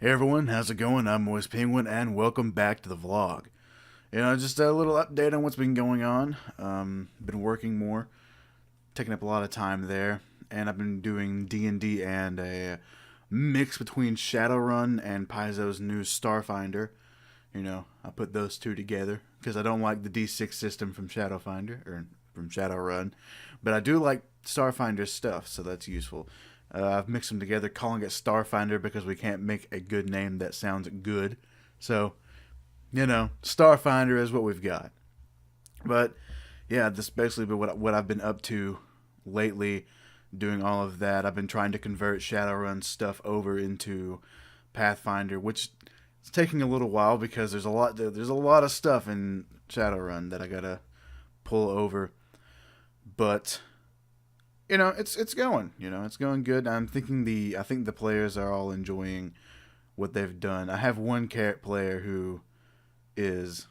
Hey everyone, how's it going? I'm MoistPenguin and welcome back to the vlog. Just a little update on what's been going on. Been working more, taking up a lot of time there, and I've been doing D&D and a mix between Shadowrun and Paizo's new Starfinder. I put those two together because I don't like the D6 system from Shadowfinder, or from Shadowrun, but I do like Starfinder's stuff, so that's useful. I've mixed them together, calling it Starfinder because we can't make a good name that sounds good. So, Starfinder is what we've got. But, yeah, this basically been what I've been up to lately, doing all of that. I've been trying to convert Shadowrun stuff over into Pathfinder, which is taking a little while because there's a lot of stuff in Shadowrun that I gotta pull over. But it's going. It's going good. I think the players are all enjoying what they've done. I have one player who he's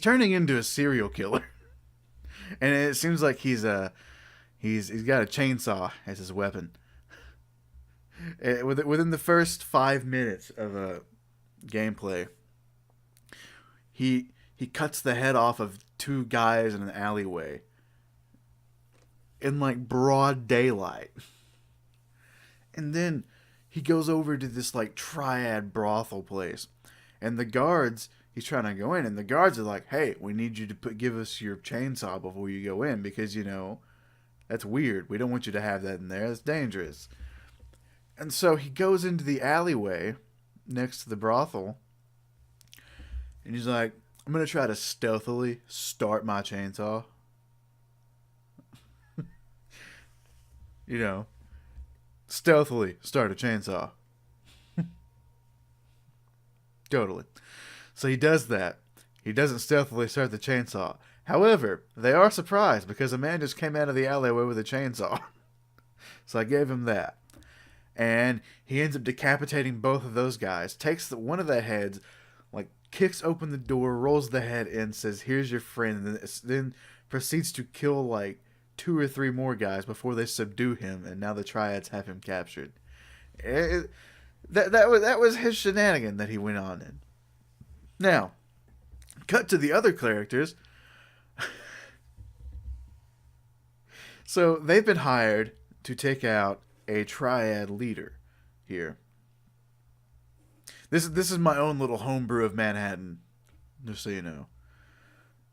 turning into a serial killer, and it seems like he's got a chainsaw as his weapon. Within the first 5 minutes of a gameplay, he cuts the head off of two guys in an alleyway in like broad daylight. And then he goes over to this like triad brothel place. And he's trying to go in, and the guards are like, "Hey, we need you to give us your chainsaw before you go in because, that's weird. We don't want you to have that in there. It's dangerous." And so he goes into the alleyway next to the brothel, and he's like, "I'm going to try to stealthily start my chainsaw." Stealthily start a chainsaw. Totally. So he does that. He doesn't stealthily start the chainsaw. However, they are surprised because a man just came out of the alleyway with a chainsaw. So I gave him that. And he ends up decapitating both of those guys, takes one of the heads, like kicks open the door, rolls the head in, says, "Here's your friend," and then proceeds to kill like 2 or 3 more guys before they subdue him, and now the triads have him captured. That was his shenanigan that he went on in. Now, cut to the other characters. So they've been hired to take out a triad leader here. This is my own little homebrew of Manhattan, just so you know,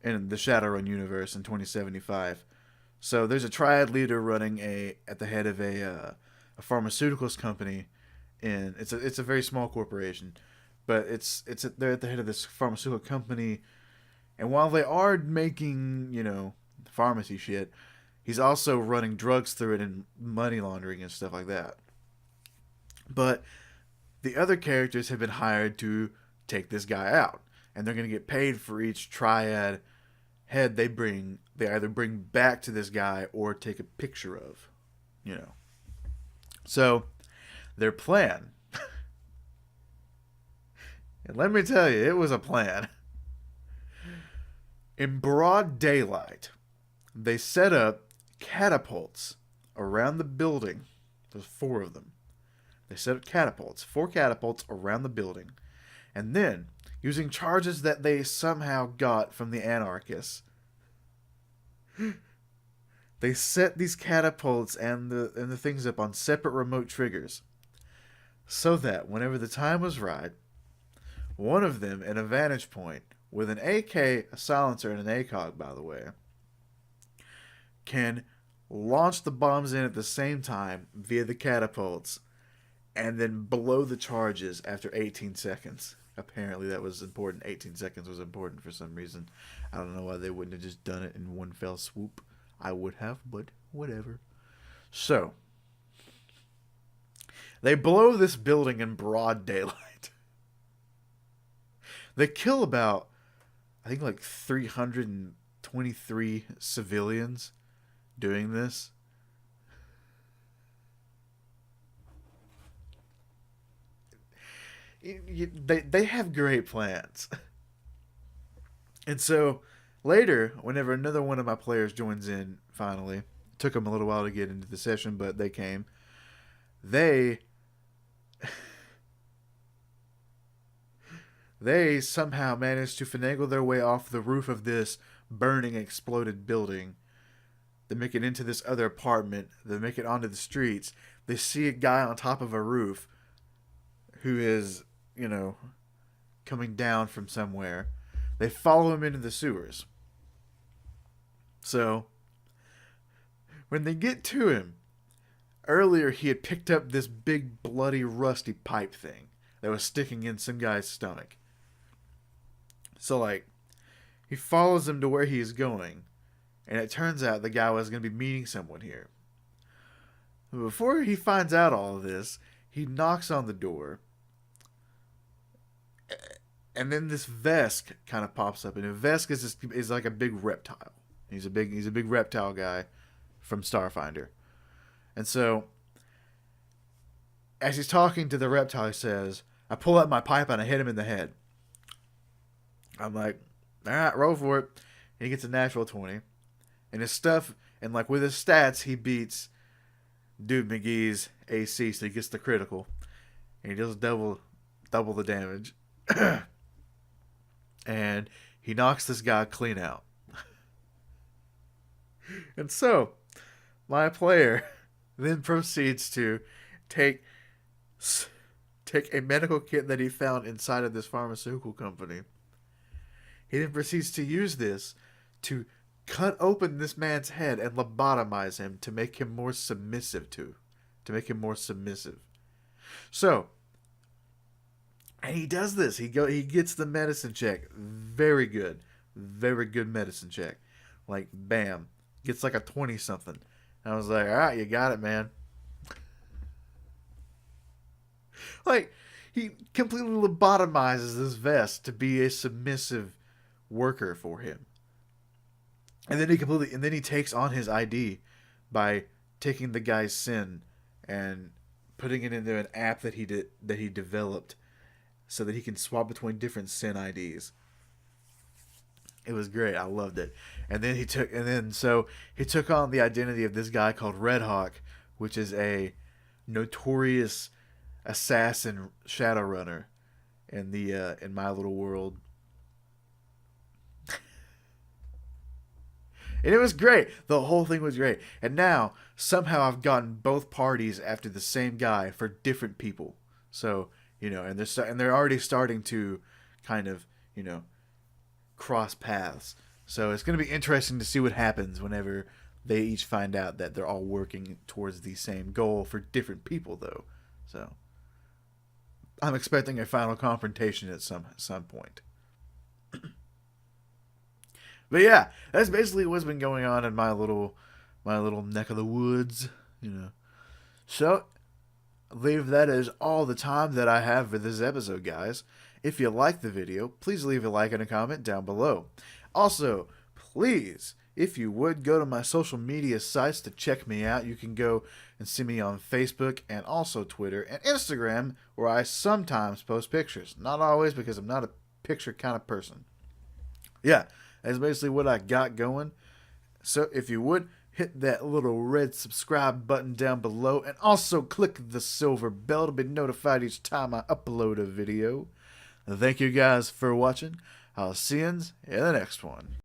in the Shadowrun universe in 2075. So there's a triad leader running at the head of a pharmaceuticals company, and it's a very small corporation, but they're at the head of this pharmaceutical company, and while they are making pharmacy shit, he's also running drugs through it and money laundering and stuff like that. But the other characters have been hired to take this guy out, and they're going to get paid for each triad head they either bring back to this guy or take a picture of. So their plan, and let me tell you, it was a plan. In broad daylight, they set up catapults around the building. There's 4 of them. They set up 4 catapults around the building, and then, using charges that they somehow got from the anarchists, they set these catapults and the things up on separate remote triggers, so that whenever the time was right, one of them at a vantage point with an AK, a silencer, and an ACOG, by the way, can launch the bombs in at the same time via the catapults, and then blow the charges after 18 seconds. Apparently that was important. 18 seconds was important for some reason. I don't know why they wouldn't have just done it in one fell swoop. I would have, but whatever. So, they blow this building in broad daylight. They kill about, I think, like 323 civilians doing this. They have great plans. And so later, whenever another one of my players joins in, finally, took them a little while to get into the session, but they came. They they somehow manage to finagle their way off the roof of this burning, exploded building. They make it into this other apartment. They make it onto the streets. They see a guy on top of a roof who is, coming down from somewhere. They follow him into the sewers. So, when they get to him, earlier he had picked up this big, bloody, rusty pipe thing that was sticking in some guy's stomach. So, he follows him to where he is going, and it turns out the guy was going to be meeting someone here. Before he finds out all of this, he knocks on the door, and then this Vesk kind of pops up, and a Vesk is like a big reptile. He's a big reptile guy from Starfinder. And so, as he's talking to the reptile, he says, I pull out my pipe and I hit him in the head. I'm like, alright, roll for it. And he gets a natural 20. And his stuff, and with his stats, he beats Dude McGee's AC, so he gets the critical. And he does double the damage. And he knocks this guy clean out. And so, my player then proceeds to take a medical kit that he found inside of this pharmaceutical company. He then proceeds to use this to cut open this man's head and lobotomize him to make him more submissive So, and he does this. He gets the medicine check. Very good medicine check. Bam. Gets a 20-something. I was like, alright, you got it, man. He completely lobotomizes this Vest to be a submissive worker for him. And then he takes on his ID by taking the guy's sin and putting it into an app that he developed so that he can swap between different sin IDs. It was great. I loved it. And then he took on the identity of this guy called Red Hawk, which is a notorious assassin Shadowrunner in my little world. And it was great. The whole thing was great. And now, somehow I've gotten both parties after the same guy for different people. So, and they're already starting to kind of, cross paths. So it's going to be interesting to see what happens whenever they each find out that they're all working towards the same goal for different people, though. So I'm expecting a final confrontation at some point. But yeah, that's basically what's been going on in my little neck of the woods, So, I believe that is all the time that I have for this episode, guys. If you like the video, please leave a like and a comment down below. Also, please, if you would, go to my social media sites to check me out. You can go and see me on Facebook and also Twitter and Instagram, where I sometimes post pictures. Not always, because I'm not a picture kind of person. Yeah. That's basically what I got going. So if you would, hit that little red subscribe button down below. And also click the silver bell to be notified each time I upload a video. Thank you guys for watching. I'll see you in the next one.